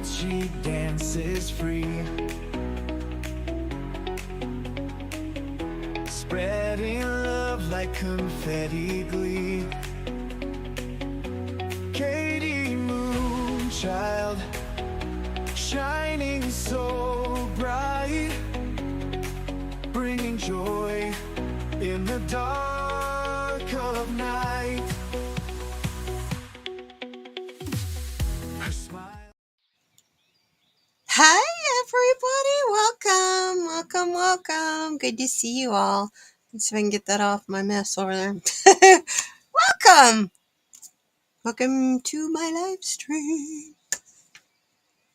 night she dances free, spreading love like confetti glee. Katie Moonchild, shining so bright, bringing joy in the dark of night. Her smile. Hi, everybody. Welcome. Good to see you all. Let's see if I can get that off my mess over there. Welcome to my live stream.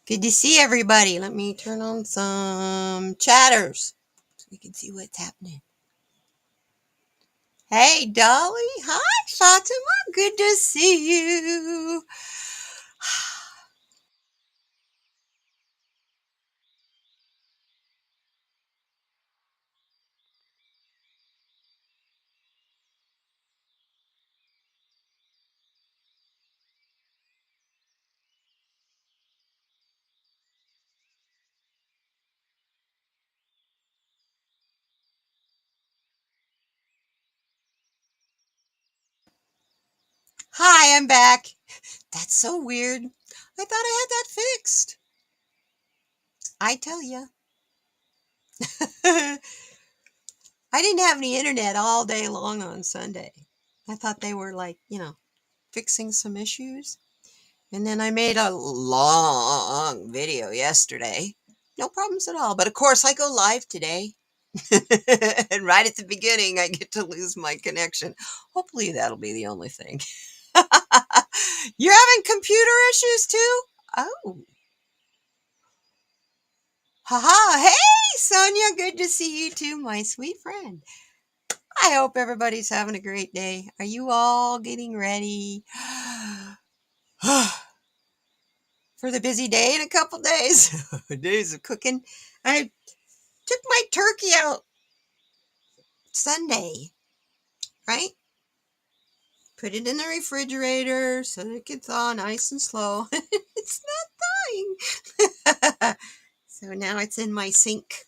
Good to see everybody. Let me turn on some chatters so we can see what's happening. Hey, Dolly. Hi, Fatima. Good to see you. Hi, I'm back. That's so weird. I thought I had that fixed. I tell you. I didn't have any internet all day long on Sunday. I thought they were fixing some issues. And then I made a long video yesterday. No problems at all. But of course, I go live today. And right at the beginning, I get to lose my connection. Hopefully, that'll be the only thing. You're having computer issues too? Oh. Haha. Hey, Sonia. Good to see you too, my sweet friend. I hope everybody's having a great day. Are you all getting ready for the busy day in a couple days? Days of cooking. I took my turkey out Sunday, right? Put it in the refrigerator so that it can thaw nice and slow. It's not thawing. So now it's in my sink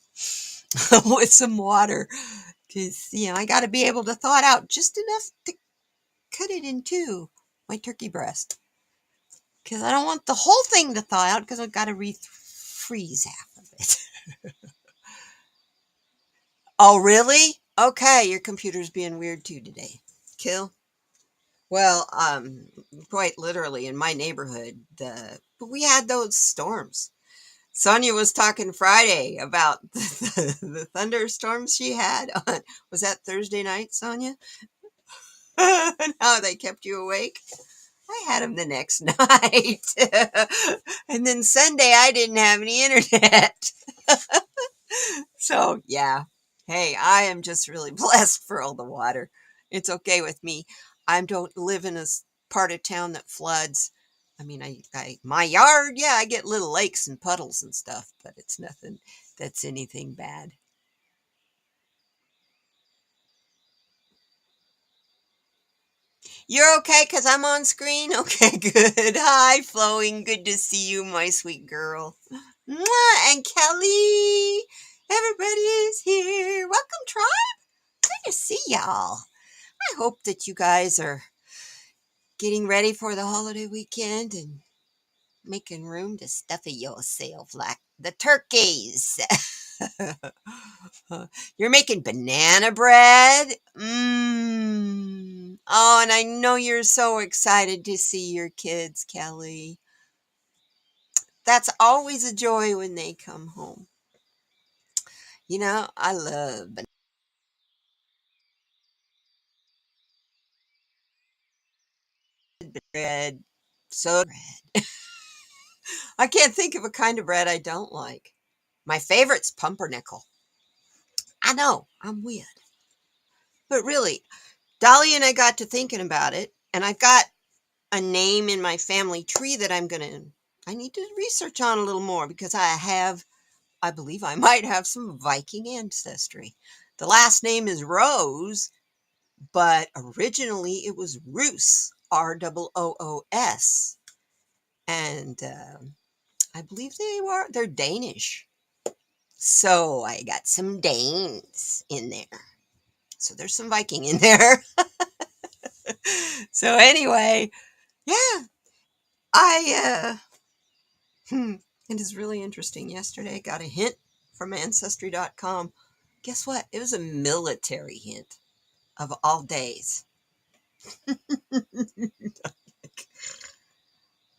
with some water. Because, I got to be able to thaw it out just enough to cut it in two, my turkey breast. Because I don't want the whole thing to thaw out because I've got to freeze half of it. Oh, really? Okay, your computer's being weird too today. Kill? Well, quite literally in my neighborhood, we had those storms. Sonia was talking Friday about the thunderstorms she had on, was that Thursday night, Sonia? And how they kept you awake? I had them the next night. And then Sunday, I didn't have any internet. So, yeah. Hey, I am just really blessed for all the water. It's okay with me. I don't live in a part of town that floods. I mean, my yard, yeah, I get little lakes and puddles and stuff, but it's nothing that's anything bad. You're okay because I'm on screen? Okay, good. Hi, Flowing. Good to see you, my sweet girl. Mwah! And Kelly. Everybody is here. Welcome, tribe. Good to see y'all. I hope that you guys are getting ready for the holiday weekend and making room to stuff yourself like the turkeys. You're making banana bread? Mmm. Oh, and I know you're so excited to see your kids, Kelly. That's always a joy when they come home. I love banana bread. So bread. I can't think of a kind of bread I don't like. My favorite's pumpernickel. I know, I'm weird. But really, Dolly and I got to thinking about it, and I've got a name in my family tree that I need to research on a little more because I believe I might have some Viking ancestry. The last name is Rose, but originally it was Roos, Rwoos. And I believe they're Danish. So I got some Danes in there. So there's some Viking in there. So anyway, yeah, I it is really interesting. Yesterday I got a hint from ancestry.com. Guess what? It was a military hint of all days.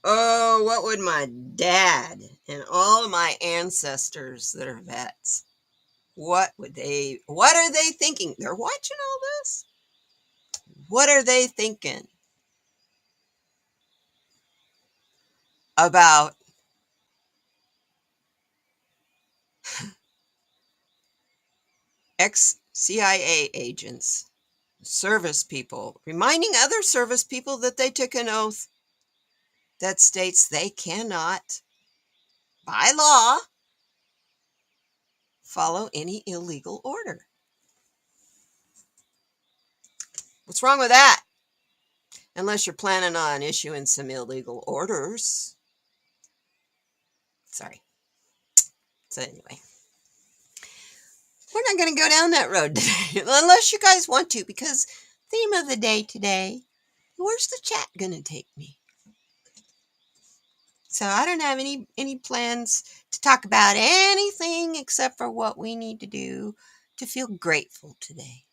Oh, what would my dad and all of my ancestors that are vets, what are they thinking? They're watching all this. What are they thinking about ex-CIA agents, service people, reminding other service people that they took an oath that states they cannot, by law, follow any illegal order? What's wrong with that? Unless you're planning on issuing some illegal orders. Sorry. So anyway, we're not going to go down that road today, unless you guys want to, because theme of the day today, where's the chat going to take me? So I don't have any plans to talk about anything except for what we need to do to feel grateful today.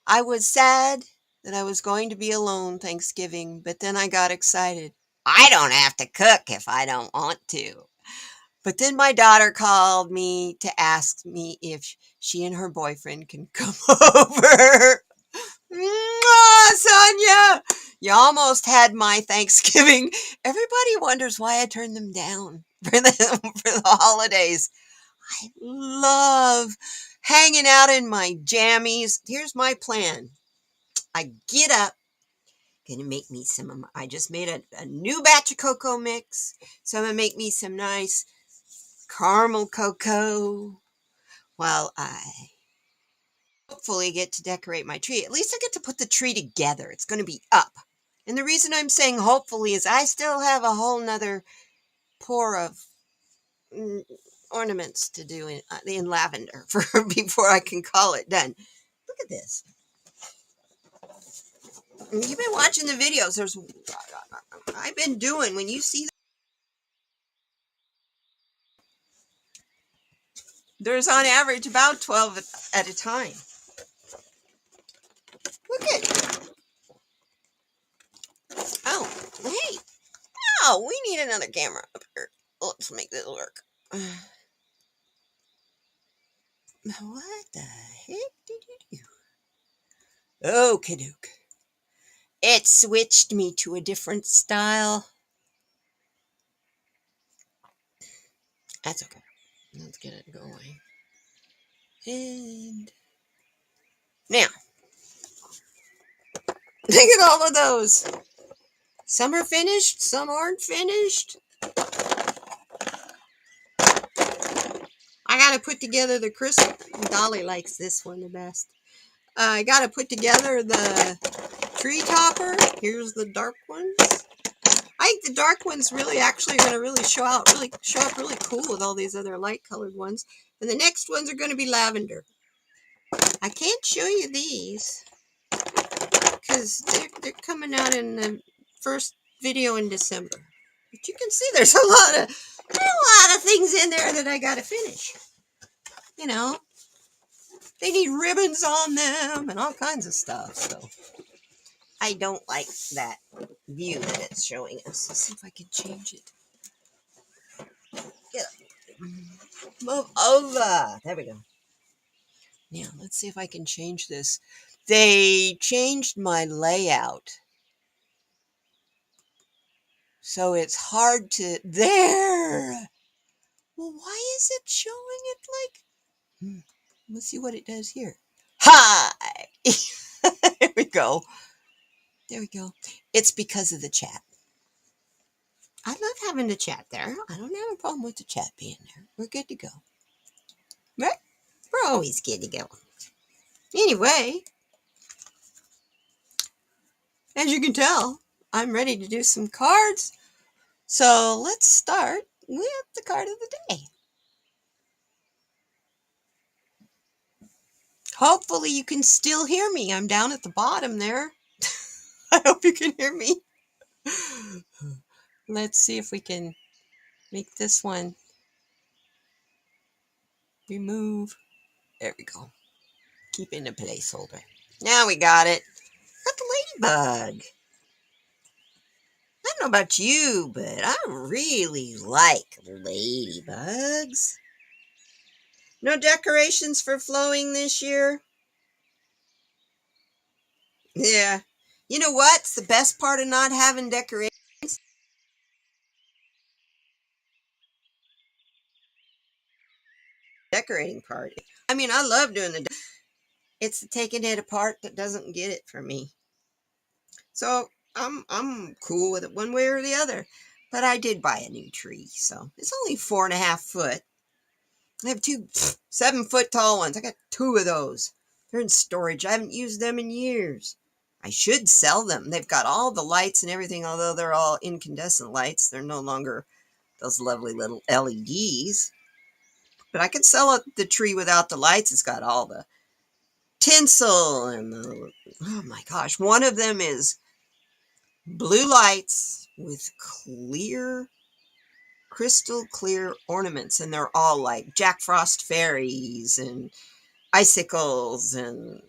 I was sad that I was going to be alone Thanksgiving, but then I got excited. I don't have to cook if I don't want to. But then my daughter called me to ask me if she and her boyfriend can come over. Mwah, Sonia, you almost had my Thanksgiving. Everybody wonders why I turned them down for the holidays. I love hanging out in my jammies. Here's my plan. I get up, gonna make me some. I just made a new batch of cocoa mix, so I'm gonna make me some nice caramel cocoa while I hopefully get to decorate my tree. At least I get to put the tree together. It's going to be up. And the reason I'm saying hopefully is I still have a whole nother pour of ornaments to do in lavender before I can call it done. Look at this. You've been watching the videos. I've been doing, when you see, there's on average about 12 at a time. Look at, oh, hey, oh, we need another camera up here. Let's make this work. What the heck did you do? Okie doke. It switched me to a different style. That's okay. Let's get it going. And now, look at all of those. Some are finished, some aren't finished. I got to put together the Christmas. Dolly likes this one the best. I got to put together the tree topper. Here's the dark ones. I think the dark ones really actually are going to really show up really cool with all these other light colored ones. And the next ones are going to be lavender. I can't show you these because they're coming out in the first video in December. But you can see there's a lot of things in there that I got to finish. You know, they need ribbons on them and all kinds of stuff. So I don't like that view that it's showing us. Let's see if I can change it. Get up. Move over. There we go. Now, let's see if I can change this. They changed my layout. So it's hard to... There! Well, why is it showing it like... Let's see what it does here. Hi! There we go. There we go. It's because of the chat. I love having the chat there. I don't have a problem with the chat being there. We're good to go. Right? We're always good to go. Anyway, as you can tell, I'm ready to do some cards. So let's start with the card of the day. Hopefully you can still hear me. I'm down at the bottom there. I hope you can hear me. Let's see if we can make this one remove. There we go. Keep it in a placeholder. Now we got it. Got the ladybug. I don't know about you, but I really like ladybugs. No decorations for flowing this year? Yeah. You know what's the best part of not having decorations? Decorating party. I mean, I love doing it's the taking it apart that doesn't get it for me. So I'm cool with it one way or the other. But I did buy a new tree, so it's only 4.5 foot. I have two 7 foot tall ones. I got two of those. They're in storage. I haven't used them in years. I should sell them. They've got all the lights and everything, although they're all incandescent lights. They're no longer those lovely little LEDs. But I could sell the tree without the lights. It's got all the tinsel and the, oh my gosh. One of them is blue lights with clear, crystal clear ornaments. And they're all like Jack Frost fairies and icicles and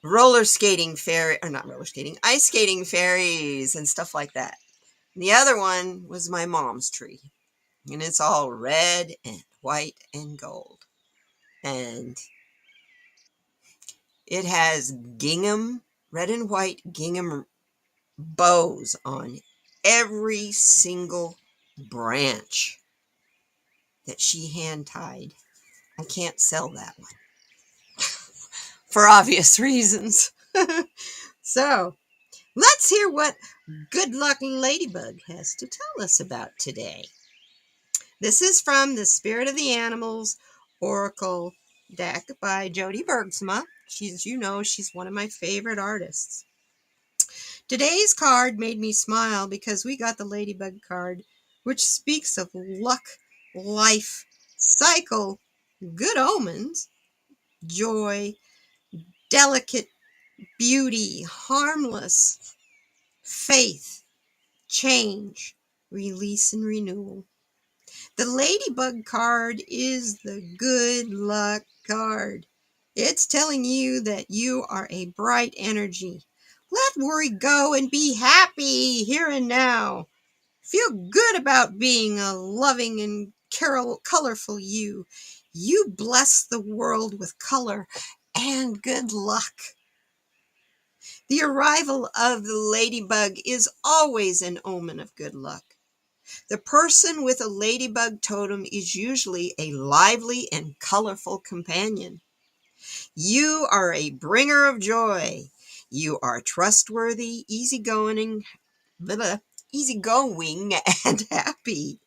roller skating fairy, or not roller skating, ice skating fairies and stuff like that. And the other one was my mom's tree, and it's all red and white and gold, and it has gingham, red and white gingham bows on every single branch that she hand tied. I can't sell that one for obvious reasons. So let's hear what Good Luck Ladybug has to tell us about today. This is from the Spirit of the Animals Oracle deck by Jody Bergsma. She's one of my favorite artists. Today's card made me smile because we got the Ladybug card, which speaks of luck, life, cycle, good omens, joy, delicate beauty, harmless, faith, change, release, and renewal. The Ladybug card is the good luck card. It's telling you that you are a bright energy. Let worry go and be happy here and now. Feel good about being a loving and colorful you. You bless the world with color and good luck. The arrival of the ladybug is always an omen of good luck. The person with a ladybug totem is usually a lively and colorful companion. You are a bringer of joy. You are trustworthy, easygoing, and happy.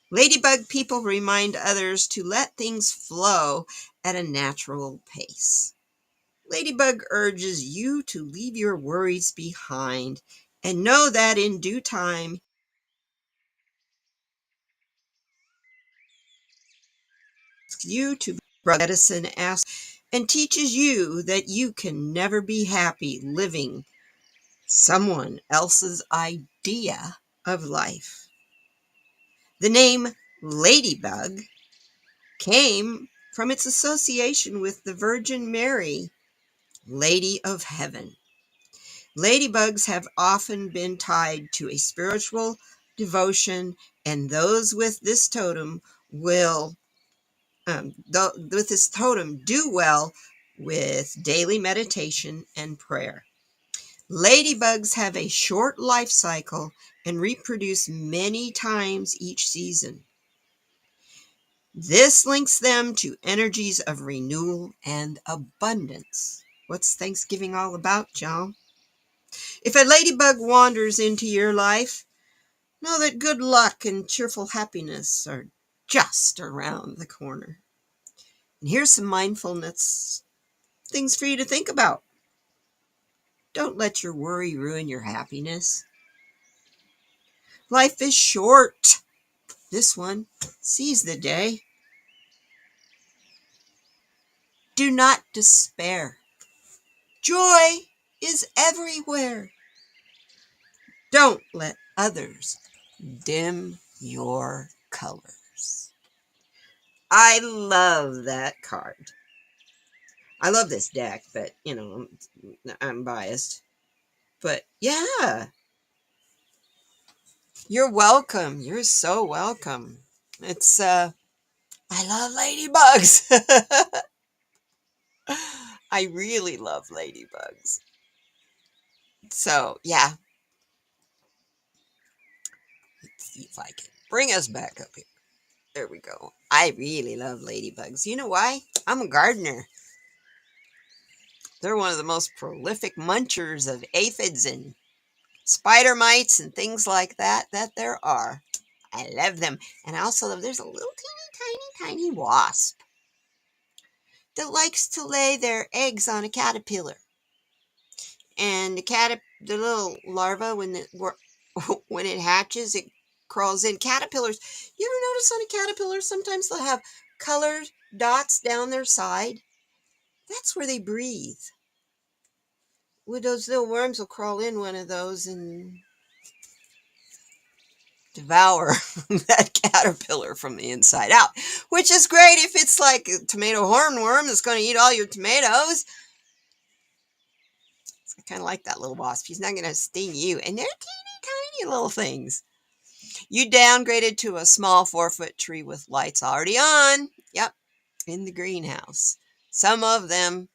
Ladybug people remind others to let things flow at a natural pace. Ladybug urges you to leave your worries behind and know that in due time, you to medicine asks and teaches you that you can never be happy living someone else's idea of life. The name Ladybug came from its association with the Virgin Mary, Lady of Heaven. Ladybugs have often been tied to a spiritual devotion, and those with this totem will with this totem do well with daily meditation and prayer. Ladybugs have a short life cycle and reproduce many times each season. This links them to energies of renewal and abundance. What's Thanksgiving all about, y'all? If a ladybug wanders into your life, know that good luck and cheerful happiness are just around the corner. And here's some mindfulness things for you to think about. Don't let your worry ruin your happiness. Life is short. This one sees the day. Do not despair. Joy is everywhere. Don't let others dim your colors. I love that card. I love this deck, but I'm biased. But yeah, you're welcome. You're so welcome. It's I love ladybugs. I really love ladybugs. So yeah, let's see if I can bring us back up here. There we go. I really love ladybugs. You know why? I'm a gardener. They're one of the most prolific munchers of aphids and spider mites and things like that there are. I love them. And I also love, there's a little tiny wasp that likes to lay their eggs on a caterpillar. And the little larva, when it hatches, it crawls in. Caterpillars, you ever notice on a caterpillar, sometimes they'll have colored dots down their side? That's where they breathe. Well, those little worms will crawl in one of those and devour that caterpillar from the inside out, which is great if it's like a tomato hornworm that's going to eat all your tomatoes. I kind of like that little wasp. He's not going to sting you. And they're teeny tiny little things. You downgraded to a small 4-foot tree with lights already on. Yep, in the greenhouse. Some of them.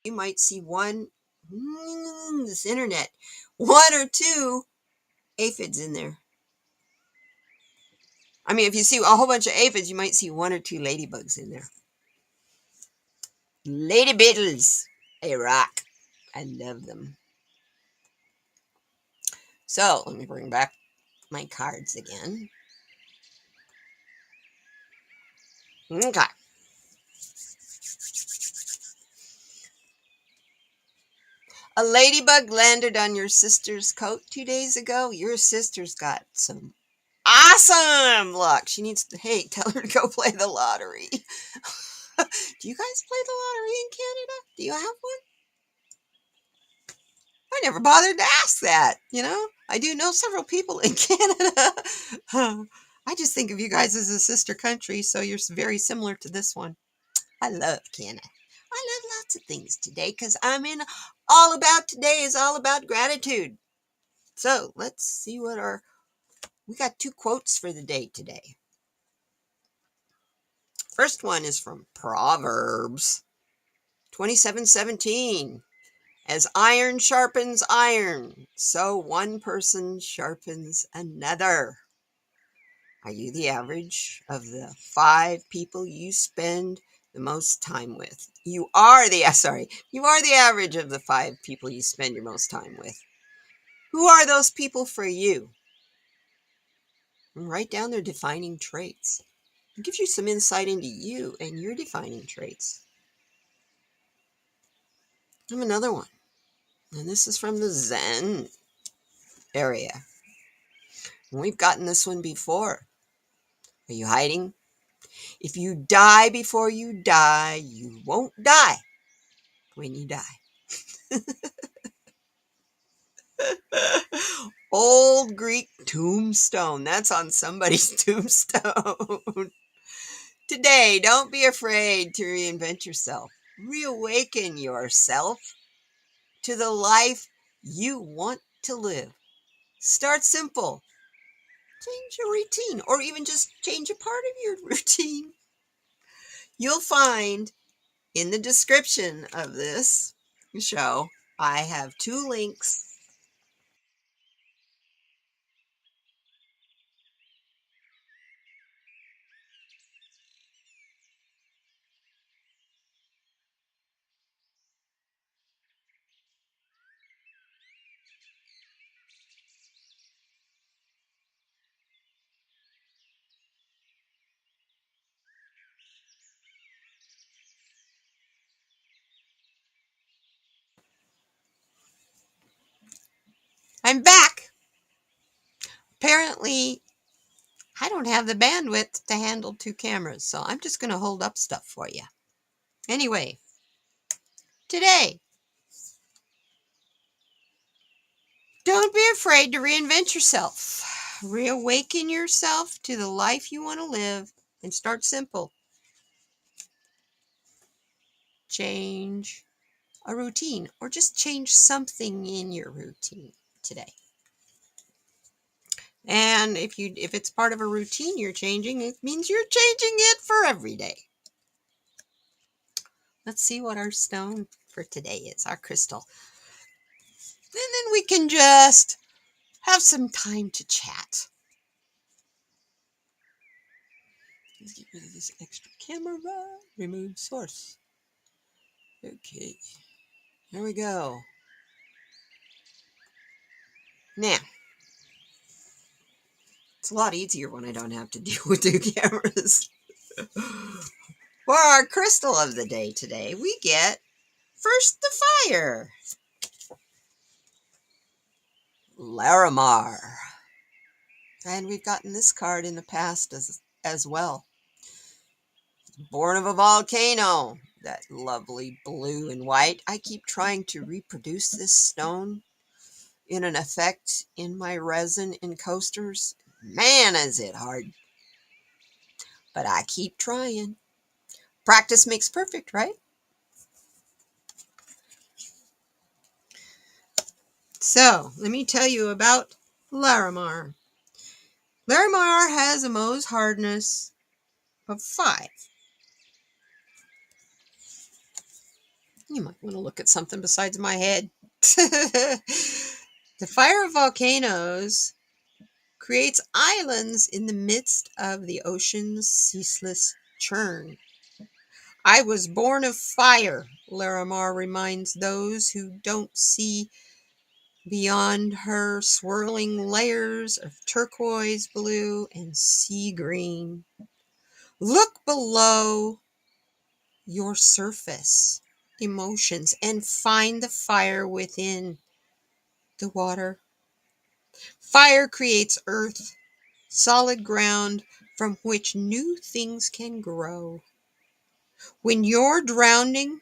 You might see this internet, 1 or 2 aphids in there. I mean, if you see a whole bunch of aphids, you might see 1 or 2 ladybugs in there. Lady beetles, they rock. I love them. So let me bring back my cards again. Okay. A ladybug landed on your sister's coat 2 days ago. Your sister's got some awesome luck. She needs to, hey, tell her to go play the lottery. Do you guys play the lottery in Canada? Do you have one? I never bothered to ask that, I do know several people in Canada. I just think of you guys as a sister country, so you're very similar to this one. I love Canada. I love lots of things today because all about today is all about gratitude. So let's see we got 2 quotes for the day today. First one is from Proverbs 27:17. As iron sharpens iron, so one person sharpens another. Are you the average of the 5 people you spend the most time with? You are the average of the 5 people you spend your most time with. Who are those people for you? And write down their defining traits. It gives you some insight into you and your defining traits. I have another one, and this is from the Zen area. We've gotten this one before. Are you hiding? If you die before you die, you won't die when you die. Old Greek tombstone. That's on somebody's tombstone. Today, don't be afraid to reinvent yourself. Reawaken yourself to the life you want to live. Start simple. Change your routine, or even just change a part of your routine. You'll find in the description of this show, I have 2 links. I'm back. Apparently, I don't have the bandwidth to handle 2 cameras, so I'm just going to hold up stuff for you. Anyway, today, don't be afraid to reinvent yourself. Reawaken yourself to the life you want to live and start simple. Change a routine or just change something in your routine today. And if it's part of a routine you're changing, it means you're changing it for every day. Let's see what our stone for today is, our crystal. And then we can just have some time to chat. Let's get rid of this extra camera. Remove source. Okay. There we go. Now, it's a lot easier when I don't have to deal with 2 cameras. For our crystal of the day today, we get first the fire. Larimar. And we've gotten this card in the past as well. Born of a volcano. That lovely blue and white. I keep trying to reproduce this stone in an effect in my resin and coasters. Man, is it hard. But I keep trying. Practice makes perfect, right? So, let me tell you about Larimar. Larimar has a Mohs hardness of 5. You might want to look at something besides my head. The fire of volcanoes creates islands in the midst of the ocean's ceaseless churn. I was born of fire, Larimar reminds those who don't see beyond her swirling layers of turquoise blue and sea green. Look below your surface emotions and find the fire within the water. Fire creates earth, solid ground from which new things can grow. When you're drowning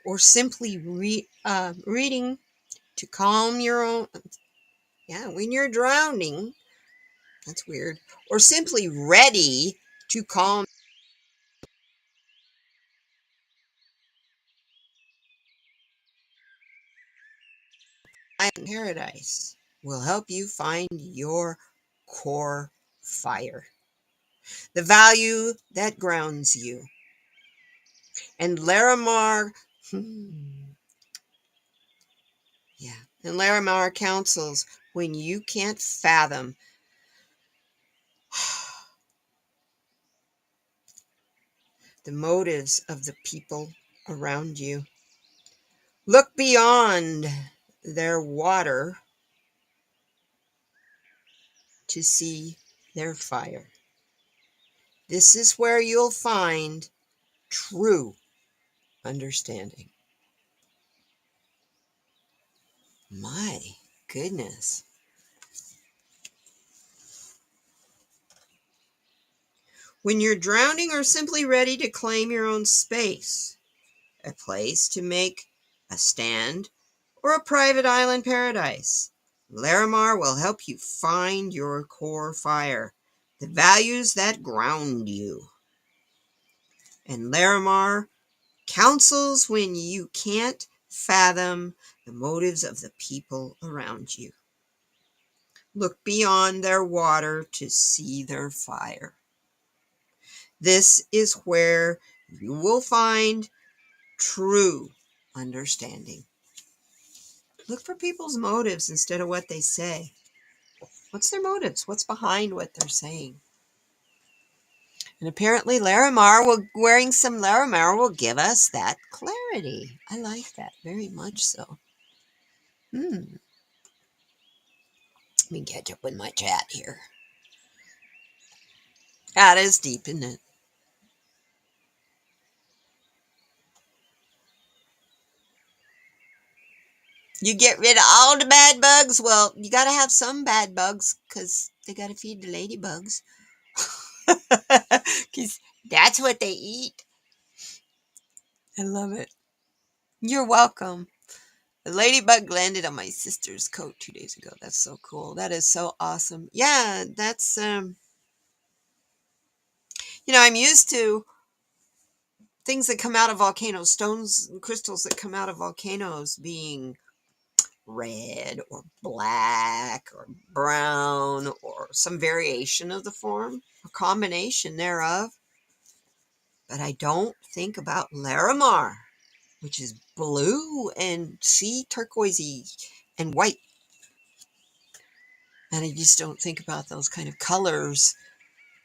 or simply reading to calm your own, when you're drowning, that's weird, or simply ready to calm paradise, will help you find your core fire, the value that grounds you. And Larimar, and Larimar counsels when you can't fathom the motives of the people around you. Look beyond their water to see their fire. This is where you'll find true understanding. My goodness. When you're drowning or simply ready to claim your own space, a place to make a stand, or a private island paradise, Larimar will help you find your core fire, the values that ground you. And Larimar counsels when you can't fathom the motives of the people around you. Look beyond their water to see their fire. This is where you will find true understanding. Look for people's motives instead of what they say. What's their motives? What's behind what they're saying? And apparently wearing some Larimar will give us that clarity. I like that very much so. Let me catch up with my chat here. That is deep, isn't it? You get rid of all the bad bugs. Well, you got to have some bad bugs because they got to feed the ladybugs. Because that's what they eat. I love it. You're welcome. The ladybug landed on my sister's coat 2 days ago. That's so cool. That is so awesome. Yeah, that's I'm used to things that come out of volcanoes, stones and crystals that come out of volcanoes being red or black or brown or some variation of the form, a combination thereof. But I don't think about Larimar, which is blue and sea turquoisey and white. And I just don't think about those kind of colors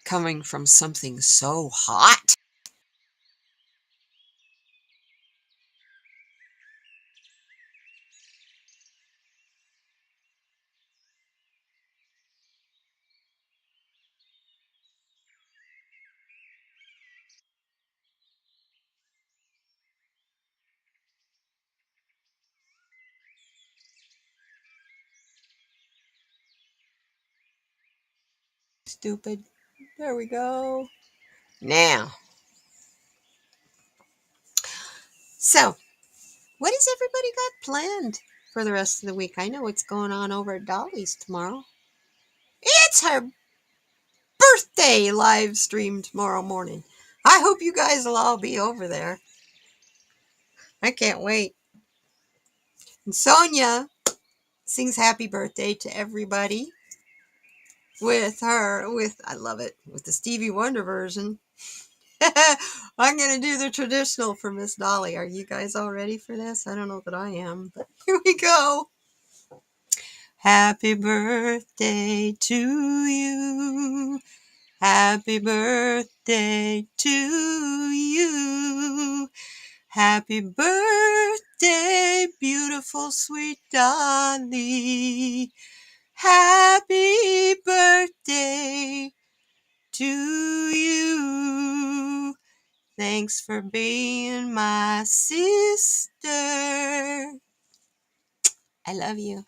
coming from something so hot. Stupid. There we go. Now, so what has everybody got planned for the rest of the week? I know what's going on over at Dolly's tomorrow. It's her birthday live stream tomorrow morning. I hope you guys will all be over there. I can't wait. And Sonia sings happy birthday to everybody I love it, with the Stevie Wonder version. I'm going to do the traditional for Miss Dolly. Are you guys all ready for this? I don't know that I am, but here we go. Happy birthday to you. Happy birthday to you. Happy birthday, beautiful, sweet Dolly. Happy birthday to you. Thanks for being my sister. I love you.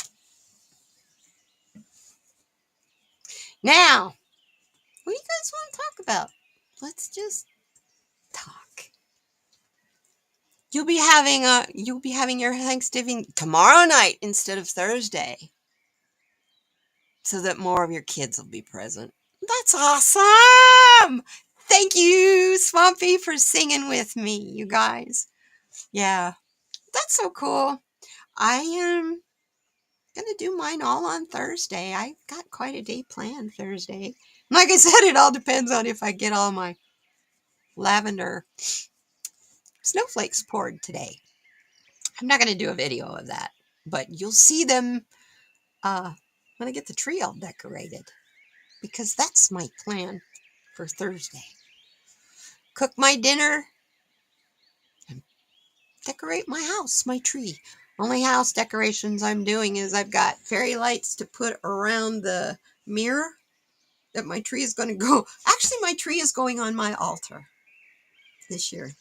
Now, what do you guys want to talk about? Let's just talk. You'll be having your Thanksgiving tomorrow night instead of Thursday, so that more of your kids will be present. That's awesome! Thank you, Swampy, for singing with me, you guys. Yeah, that's so cool. I am gonna do mine all on Thursday. I got quite a day planned Thursday. Like I said, it all depends on if I get all my lavender snowflakes poured today. I'm not gonna do a video of that, but you'll see them when I get the tree all decorated, because that's my plan for Thursday. Cook my dinner and decorate my house, my tree. Only house decorations I'm doing is I've got fairy lights to put around the mirror that my tree is going to go. Actually, my tree is going on my altar this year.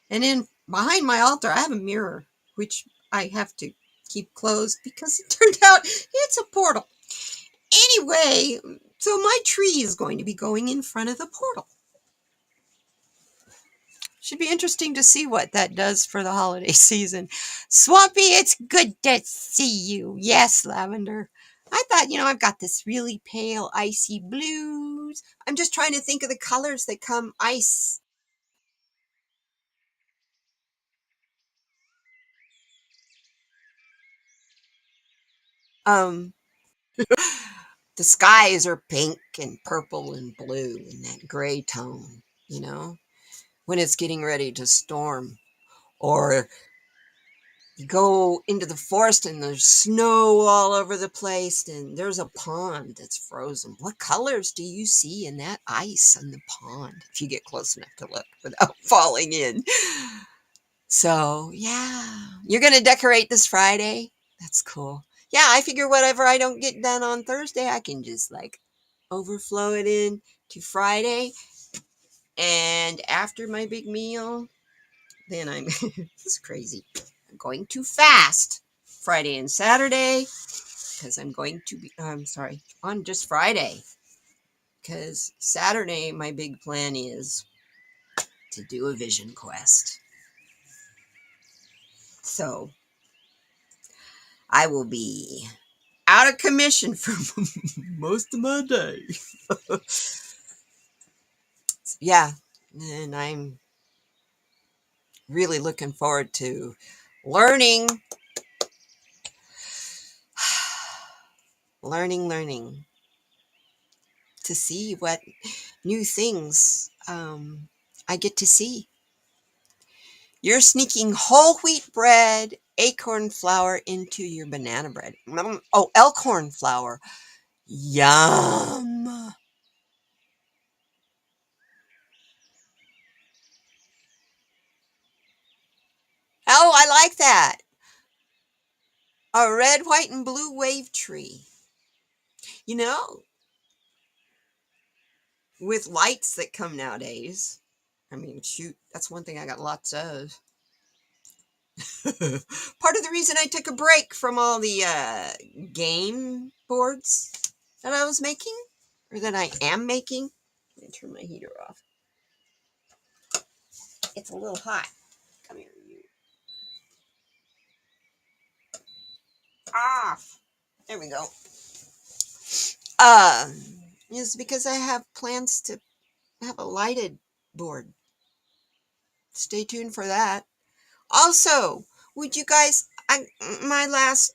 And in behind my altar, I have a mirror, which I have to keep closed because it turned out it's a portal. Anyway, so my tree is going to be going in front of the portal. Should be interesting to see what that does for the holiday season. Swampy, it's good to see you. Yes, Lavender. I thought, I've got this really pale, icy blues. I'm just trying to think of the colors that come ice. Um, the skies are pink and purple and blue in that gray tone, when it's getting ready to storm. Or you go into the forest and there's snow all over the place and there's a pond that's frozen. What colors do you see in that ice on the pond if you get close enough to look without falling in? So, yeah. You're going to decorate this Friday? That's cool. Yeah, I figure whatever I don't get done on Thursday, I can just overflow it in to Friday. And after my big meal, then this is crazy. I'm going to fast Friday and Saturday, because I'm going to be, on just Friday, because Saturday, my big plan is to do a vision quest. So I will be out of commission for most of my day. Yeah, and I'm really looking forward to learning, learning to see what new things I get to see. You're sneaking whole wheat bread, acorn flour into your banana bread. Oh, elkhorn flour. Yum. Oh, I like that. A red, white, and blue wave tree. You know, with lights that come nowadays. I mean, shoot, that's one thing I got lots of. Part of the reason I took a break from all the game boards that I was making, or that I am making. Let me turn my heater off. It's a little hot. Come here, you. Off. There we go. Um, is because I have plans to have a lighted board. Stay tuned for that. Also, would you guys? My last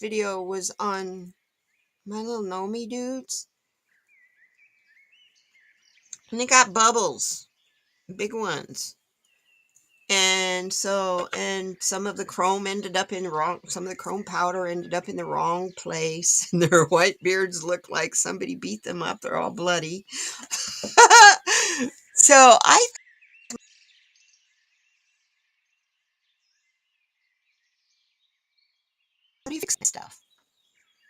video was on my little Nomi dudes, and they got bubbles, big ones. And some of the chrome ended up in the wrong, some of the chrome powder ended up in the wrong place. And their white beards look like somebody beat them up. They're all bloody. So how do you fix this stuff?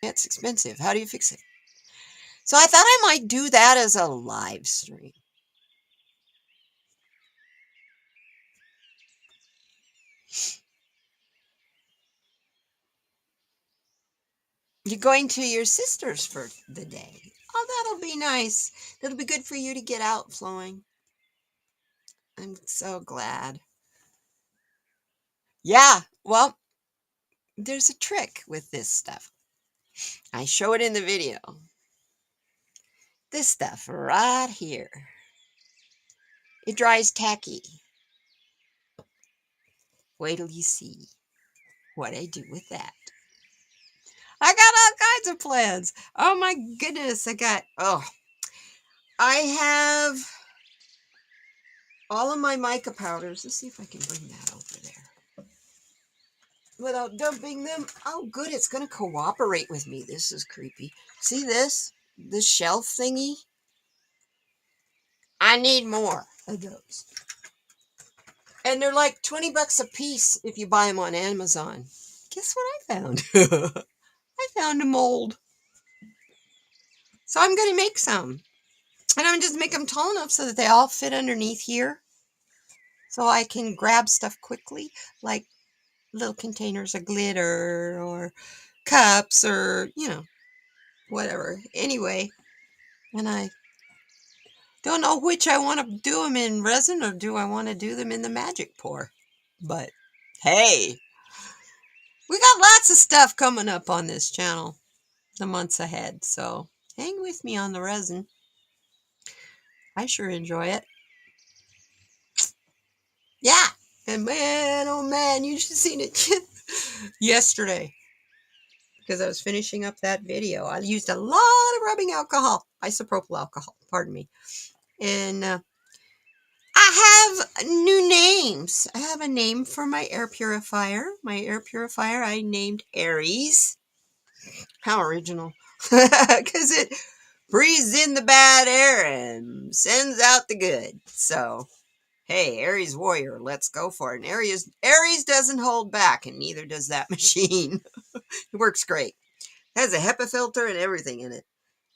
It's expensive. How do you fix it? So I thought I might do that as a live stream. You're going to your sister's for the day. Oh, that'll be nice. That'll be good for you to get out flowing. I'm so glad. Yeah, well, there's a trick with this stuff. I show it in the video. This stuff right here. It dries tacky. Wait till you see what I do with that. I got all kinds of plans. Oh my goodness, I have all of my mica powders. Let's see if I can bring that over there without dumping them. Oh, good, it's going to cooperate with me. This is creepy. See this? This shelf thingy? I need more of those. And they're like 20 bucks a piece if you buy them on Amazon. Guess what I found? I found a mold. So I'm going to make some. And I'm just make them tall enough so that they all fit underneath here. So I can grab stuff quickly, like little containers of glitter or cups or, whatever. Anyway, and I don't know which I want to do them in resin or do I want to do them in the magic pour. But hey, we got lots of stuff coming up on this channel the months ahead. So hang with me on the resin. I sure enjoy it. Yeah. And man, oh man, you should have seen it yesterday. Because I was finishing up that video. I used a lot of rubbing alcohol. Isopropyl alcohol, pardon me. And I have new names. I have a name for my air purifier. My air purifier I named Aries. How original. Because it breathes in the bad air and sends out the good. So, hey, Aries Warrior, let's go for it. And Aries doesn't hold back, and neither does that machine. It works great. It has a HEPA filter and everything in it.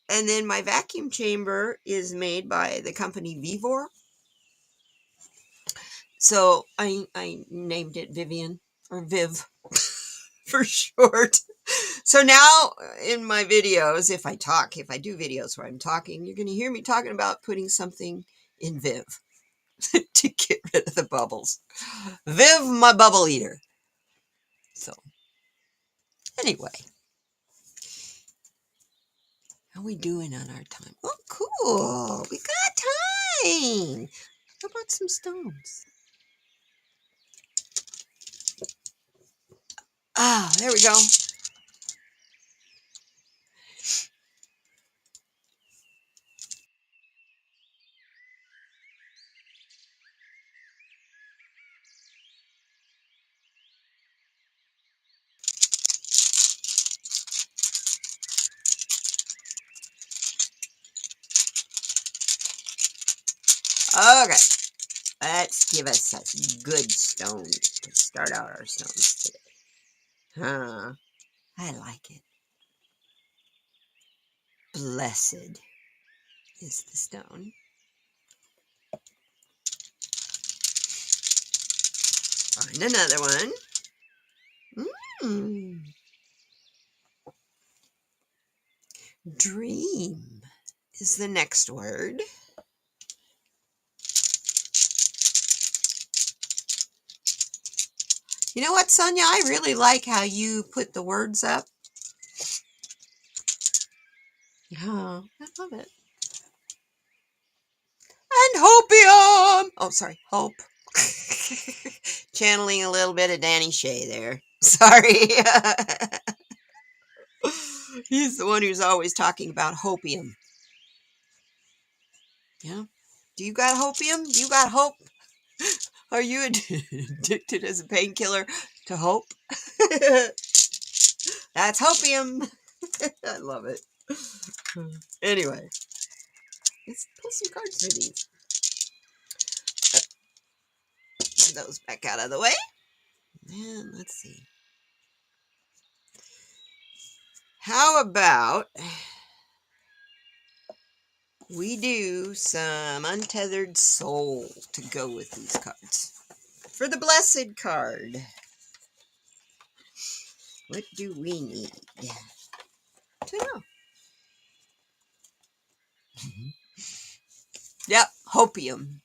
And then my vacuum chamber is made by the company Vivor. So I named it Vivian or Viv. for short. So now in my videos, if I do videos where I'm talking, you're going to hear me talking about putting something in Viv to get rid of the bubbles. Viv, my bubble eater. So anyway, how we doing on our time? Oh, cool. We got time. How about some stones? Ah, there we go. Okay, let's give us a good stone to start out our stones today. Huh, I like it. Blessed is the stone. Find another one. Dream is the next word. You know what, Sonia? I really like how you put the words up. Yeah, I love it. And hopium. Oh, sorry, hope. Channeling a little bit of Danny Shea there. Sorry. He's the one who's always talking about hopium. Yeah. Do you got hopium? You got hope? Are you addicted as a painkiller to hope? That's hopium. I love it. Anyway, let's pull some cards for these. Get those back out of the way. And let's see. How about we do some Untethered Soul to go with these cards? For the Blessed card, what do we need to know? Yep, hopium.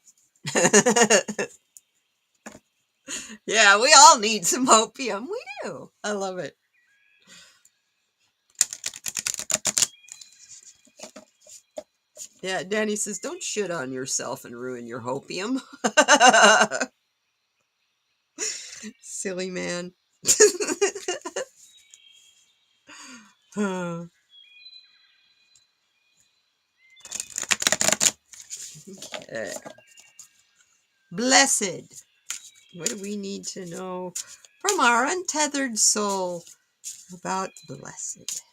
Yeah, we all need some hopium. We do. I love it. Yeah, Danny says, don't shit on yourself and ruin your hopium. Silly man. Okay. Blessed. What do we need to know from our untethered soul about blessed?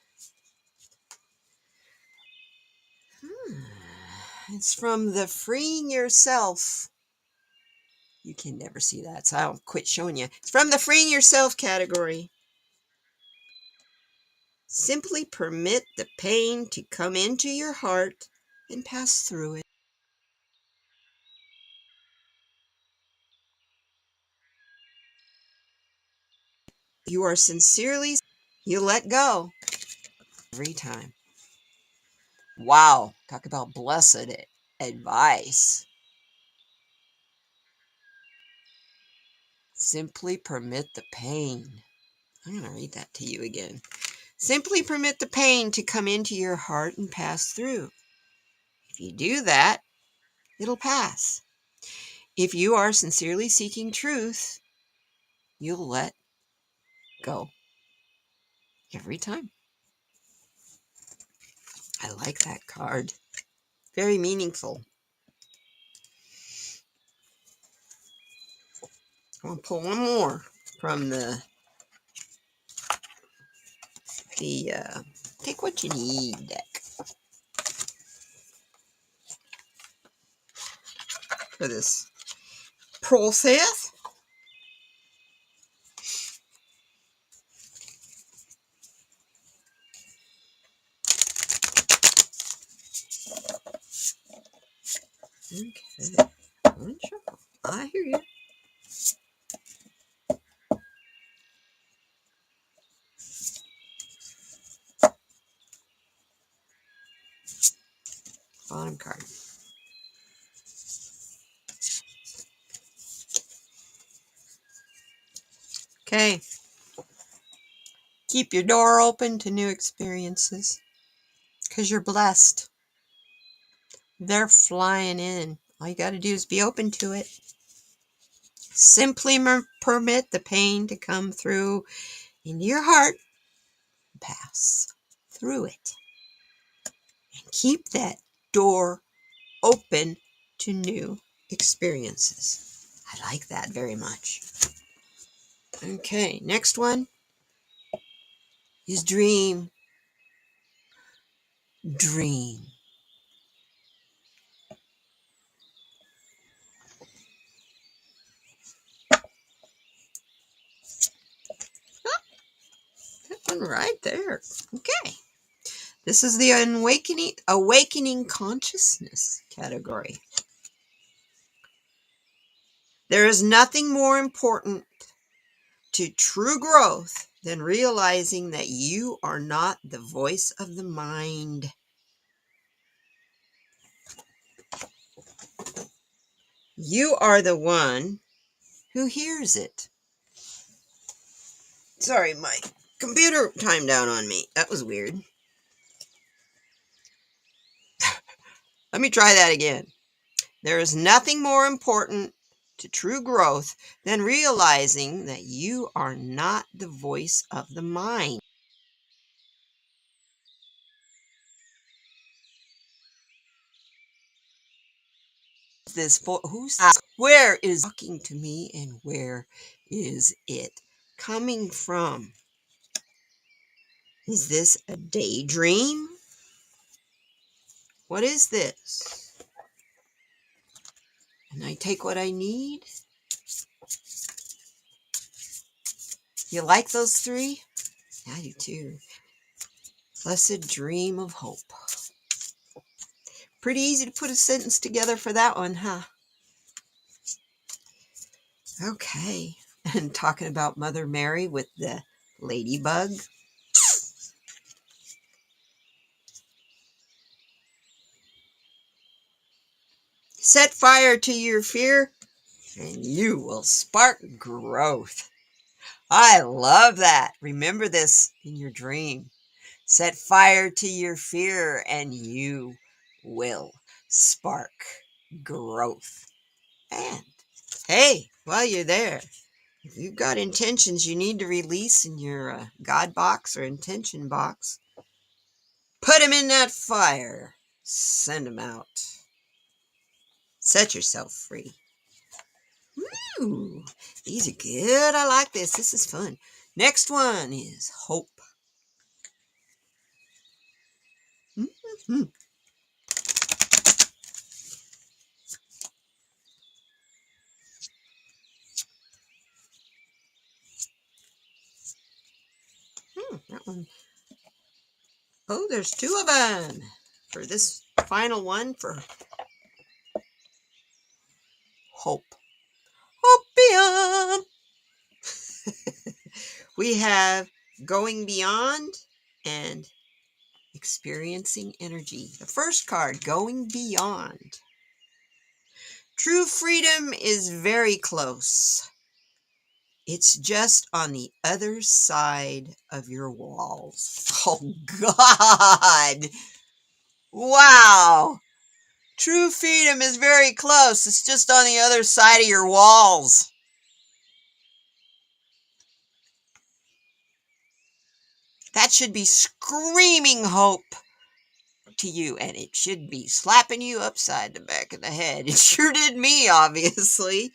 It's from the freeing yourself. You can never see that, so I'll quit showing you. It's from the freeing yourself category. Simply permit the pain to come into your heart and pass through it. You are sincerely, you let go every time. Wow, talk about blessed advice. Simply permit the pain. I'm going to read that to you again. Simply permit the pain to come into your heart and pass through. If you do that, it'll pass. If you are sincerely seeking truth, you'll let go every time. I like that card. Very meaningful. I'm going to pull one more from the Take What You Need deck for this process. Okay. I hear you. bottom card. Okay. Keep your door open to new experiences because you're blessed. They're flying in. All you got to do is be open to it. Simply permit the pain to come through into your heart and pass through it. And keep that door open to new experiences. I like that very much. Okay, next one is dream. Dream. That one right there. Okay. This is the awakening consciousness category. There is nothing more important to true growth than realizing that you are not the voice of the mind. You are the one who hears it. Sorry, my computer timed out on me. That was weird. Let me try that again. There is nothing more important to true growth than realizing that you are not the voice of the mind. Where is talking to me and where is it coming from? Is this a daydream? What is this? And I take what I need? You like those three? I do too. Blessed dream of hope. Pretty easy to put a sentence together for that one, huh? Okay. And talking about Mother Mary with the ladybug. Set fire to your fear and you will spark growth. I love that. Remember this in your dream. Set fire to your fear and you will spark growth. And hey, while you're there, if you've got intentions you need to release in your God box or intention box, put them in that fire. Send them out. Set yourself free. Ooh, these are good. I like this. This is fun. Next one is hope. Mm-hmm. That one. Oh, there's two of them for this final one for hope. Hopium. We have going beyond and experiencing energy. The first card, going beyond. True freedom is very close. It's just on the other side of your walls. Oh, God. Wow. True freedom is very close. It's just on the other side of your walls. That should be screaming hope to you, and it should be slapping you upside the back of the head. It sure did me, obviously.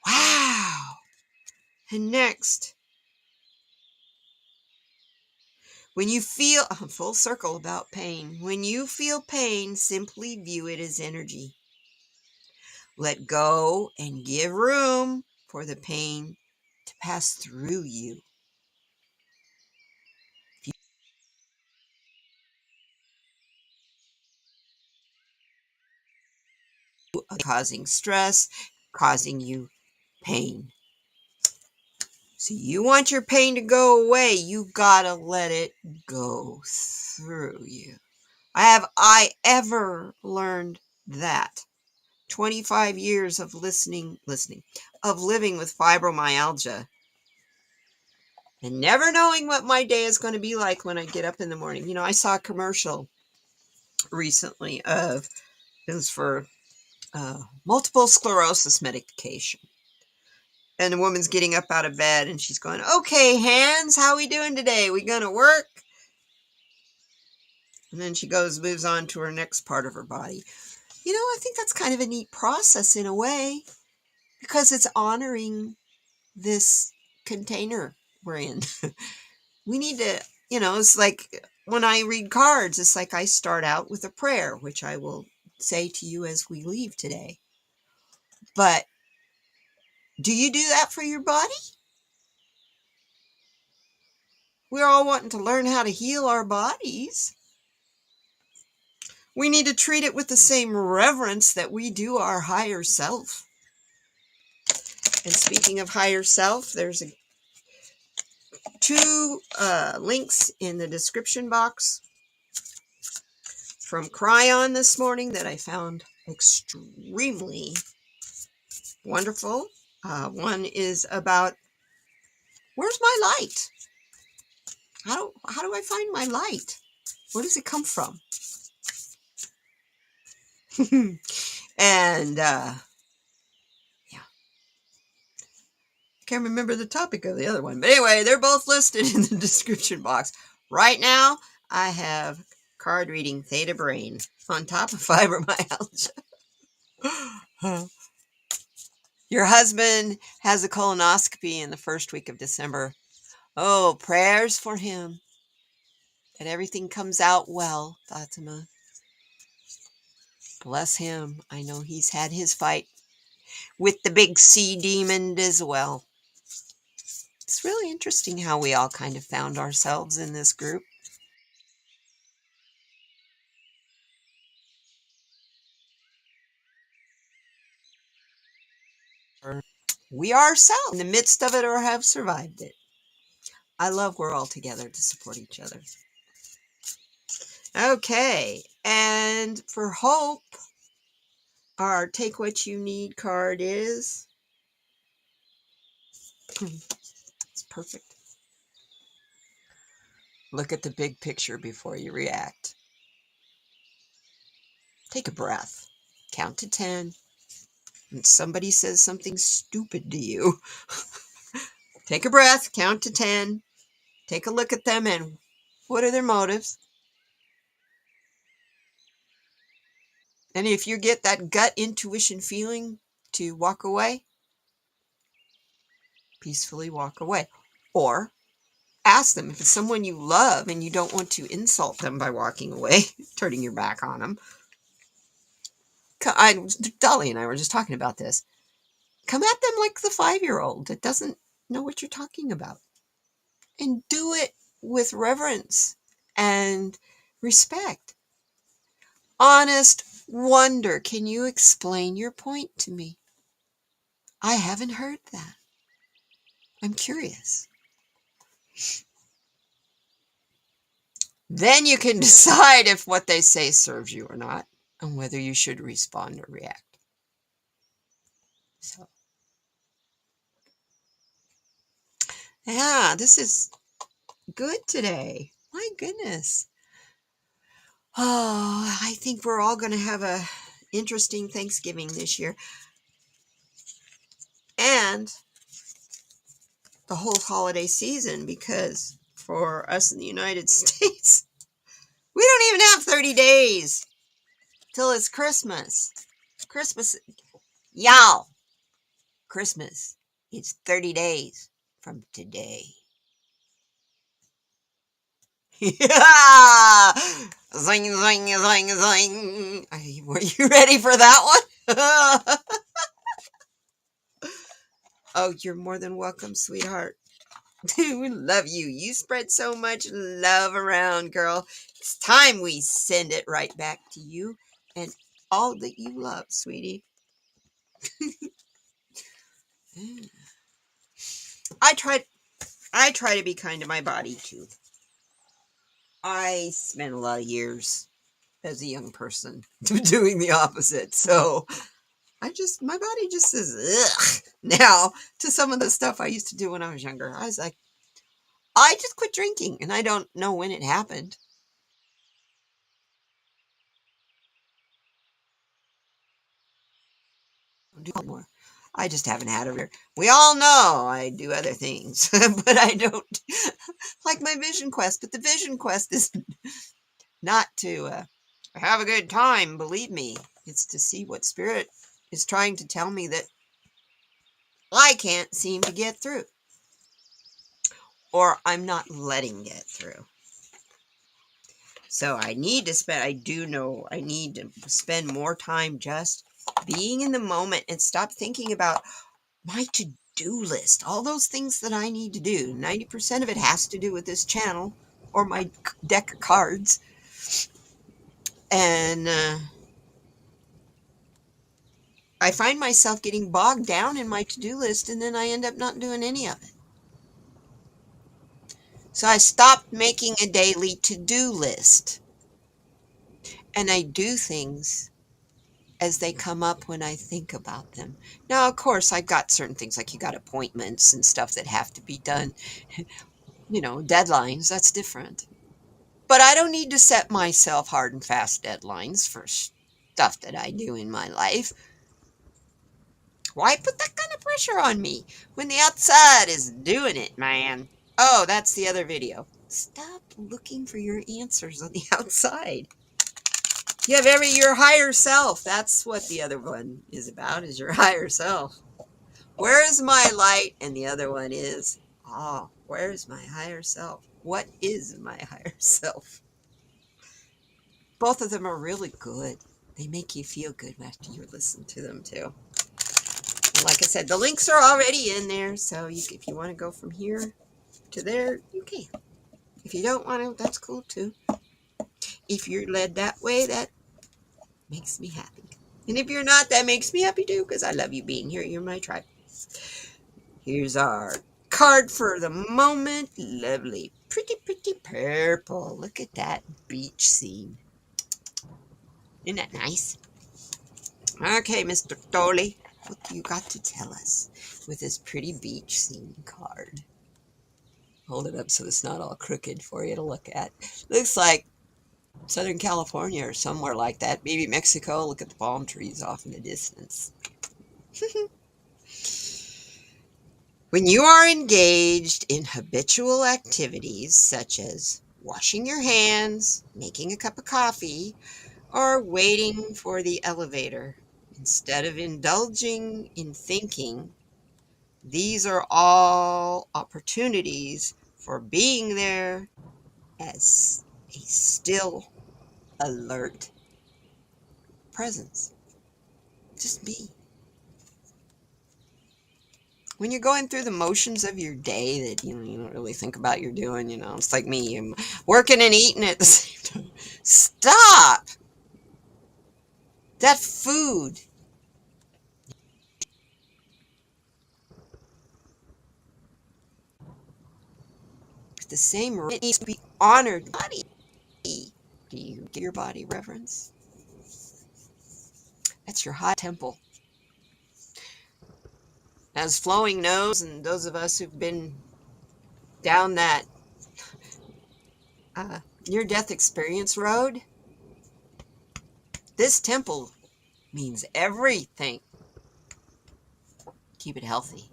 Wow. And next, when you feel full circle about pain, when you feel pain, simply view it as energy. Let go and give room for the pain to pass through you. Causing stress, causing you pain. So you want your pain to go away, you gotta let it go through you. Have I ever learned that? 25 years of of living with fibromyalgia and never knowing what my day is going to be like when I get up in the morning. I saw a commercial recently it was for multiple sclerosis medication. And the woman's getting up out of bed and she's going, "Okay, hands, how we doing today? We going to work?" And then she moves on to her next part of her body. I think that's kind of a neat process in a way because it's honoring this container we're in. We need to, it's like when I read cards, it's like I start out with a prayer, which I will say to you as we leave today. But do you do that for your body? We're all wanting to learn how to heal our bodies. We need to treat it with the same reverence that we do our higher self. And speaking of higher self, there's two links in the description box from Kryon this morning that I found extremely wonderful. One is about, where's my light? How do I find my light? Where does it come from? And yeah, can't remember the topic of the other one. But anyway, they're both listed in the description box. Right now, I have card reading Theta Brain on top of fibromyalgia. Your husband has a colonoscopy in the first week of December. Oh, prayers for him. That everything comes out well, Fatima. Bless him. I know he's had his fight with the big C demon as well. It's really interesting how we all kind of found ourselves in this group. We ourselves in the midst of it or have survived it. I love we're all together to support each other. Okay, and for hope, our Take What You Need card is... It's perfect. Look at the big picture before you react. Take a breath. Count to 10. When somebody says something stupid to you, take a breath, count to 10, take a look at them, and what are their motives? And if you get that gut intuition feeling to walk away, peacefully walk away. Or ask them if it's someone you love and you don't want to insult them by walking away, turning your back on them. Dolly and I were just talking about this. Come at them like the 5-year-old that doesn't know what you're talking about. And do it with reverence and respect. Honest wonder. Can you explain your point to me? I haven't heard that. I'm curious. Then you can decide if what they say serves you or not, and whether you should respond or react. So, yeah, this is good today. My goodness. Oh, I think we're all going to have a interesting Thanksgiving this year. And the whole holiday season, because for us in the United States, we don't even have 30 days till it's Christmas. Christmas, y'all, Christmas, it's 30 days from today. Yeah! Zing, zing, zing, zing. Were you ready for that one? Oh, you're more than welcome, sweetheart. We love you. You spread so much love around, girl. It's time we send it right back to you and all that you love, sweetie. I try to be kind to my body too. I spent a lot of years as a young person doing the opposite. So my body just says, ugh, now to some of the stuff I used to do when I was younger. I was like, I just quit drinking and I don't know when it happened. Do more. I just haven't had a. We all know I do other things, but I don't like my vision quest. But the vision quest is not to have a good time. Believe me, it's to see what spirit is trying to tell me that I can't seem to get through, or I'm not letting get through. So I need to spend. I do know I need to spend more time just being in the moment and stop thinking about my to-do list, all those things that I need to do. 90% of it has to do with this channel or my deck of cards. And I find myself getting bogged down in my to-do list, and then I end up not doing any of it. So I stopped making a daily to-do list. And I do things as they come up when I think about them. Now, of course, I've got certain things, like you got appointments and stuff that have to be done. Deadlines, that's different. But I don't need to set myself hard and fast deadlines for stuff that I do in my life. Why put that kind of pressure on me when the outside is doing it, man? Oh, that's the other video. Stop looking for your answers on the outside. You have your higher self. That's what the other one is about, is your higher self. Where is my light? And the other one is, where is my higher self? What is my higher self? Both of them are really good. They make you feel good after you listen to them too. And like I said, the links are already in there. So if you want to go from here to there, you can. If you don't want to, that's cool too. If you're led that way, that makes me happy. And if you're not, that makes me happy too, because I love you being here. You're my tribe. Here's our card for the moment. Lovely, pretty, pretty purple. Look at that beach scene. Isn't that nice? Okay, Mr. Dolly, what do you got to tell us with this pretty beach scene card? Hold it up so it's not all crooked for you to look at. Looks like Southern California or somewhere like that. Maybe Mexico. Look at the palm trees off in the distance. When you are engaged in habitual activities such as washing your hands, making a cup of coffee, or waiting for the elevator, instead of indulging in thinking, these are all opportunities for being there as a still, alert presence. Just be. When you're going through the motions of your day that you don't really think about you're doing, it's like me, I'm working and eating at the same time. Stop! That food. The same, it needs to be honored. Body. Do you give your body reverence? That's your high temple. As Flowing knows, and those of us who've been down that near-death experience road, this temple means everything. Keep it healthy.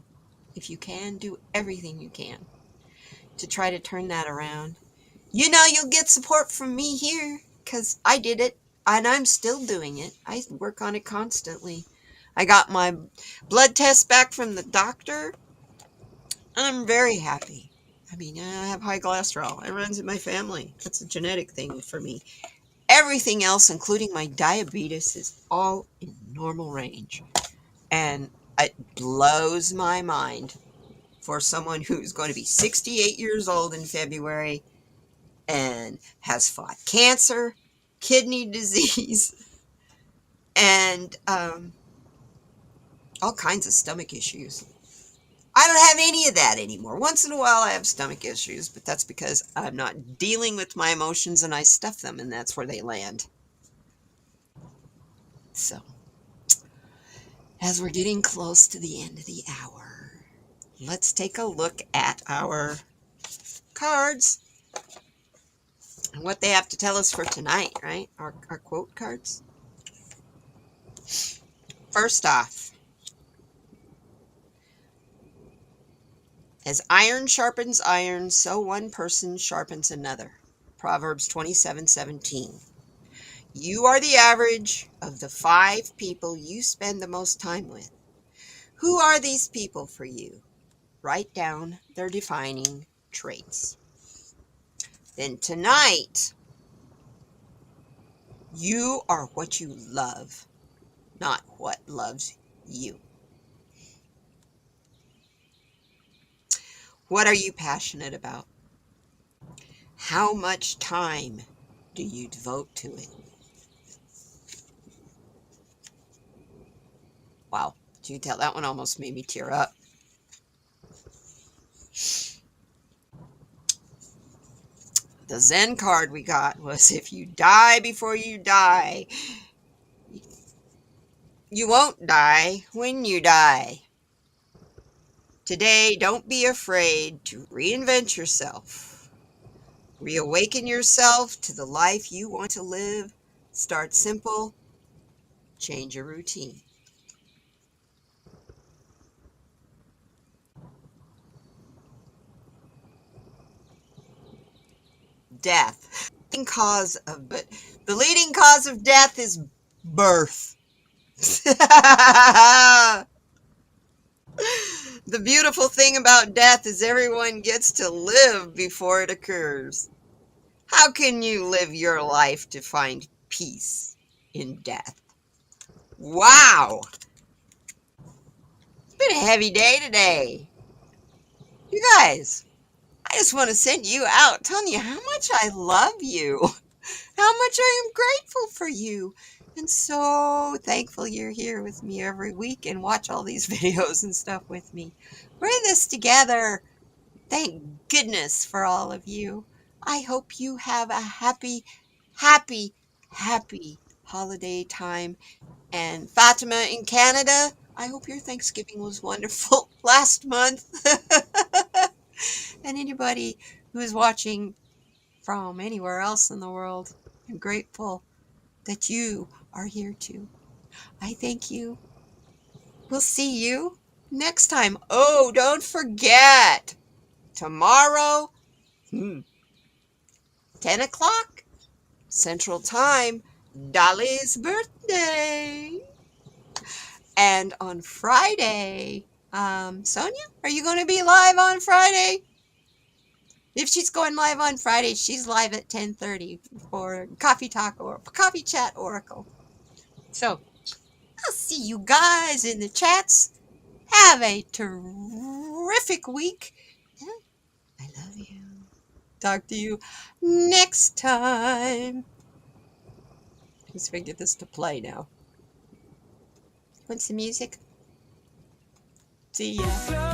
If you can, do everything you can to try to turn that around. You'll get support from me here, because I did it, and I'm still doing it. I work on it constantly. I got my blood test back from the doctor, and I'm very happy. I have high cholesterol. It runs in my family. That's a genetic thing for me. Everything else, including my diabetes, is all in normal range. And it blows my mind for someone who's going to be 68 years old in February and has fought cancer, kidney disease, and all kinds of stomach issues. I don't have any of that anymore. Once in a while I have stomach issues, but that's because I'm not dealing with my emotions and I stuff them, and that's where they land. So, as we're getting close to the end of the hour, let's take a look at our cards and what they have to tell us for tonight, right? Our quote cards. First off, as iron sharpens iron, so one person sharpens another. Proverbs 27:17. You are the average of the 5 people you spend the most time with. Who are these people for you? Write down their defining traits. Then tonight, you are what you love, not what loves you. What are you passionate about? How much time do you devote to it? Wow, can you tell that one almost made me tear up? The Zen card we got was, if you die before you die, you won't die when you die. Today, don't be afraid to reinvent yourself. Reawaken yourself to the life you want to live. Start simple, change your routine. Death. The leading cause of death is birth. The beautiful thing about death is everyone gets to live before it occurs. How can you live your life to find peace in death? Wow! It's been a heavy day today. You guys, I just want to send you out telling you how much I love you, how much I am grateful for you, and so thankful you're here with me every week and watch all these videos and stuff with me. We're in this together. Thank goodness for all of you. I hope you have a happy, happy, happy holiday time. And Fatima in Canada, I hope your Thanksgiving was wonderful last month. And anybody who is watching from anywhere else in the world, I'm grateful that you are here too. I thank you. We'll see you next time. Oh, don't forget, tomorrow, 10 o'clock Central Time, Dolly's birthday. And on Friday, Sonia, are you going to be live on Friday? If she's going live on Friday, she's live at 10:30 for Coffee Talk or Coffee Chat Oracle. So I'll see you guys in the chats. Have a terrific week. I love you. Talk to you next time. Let's get this to play now. What's the music? See ya.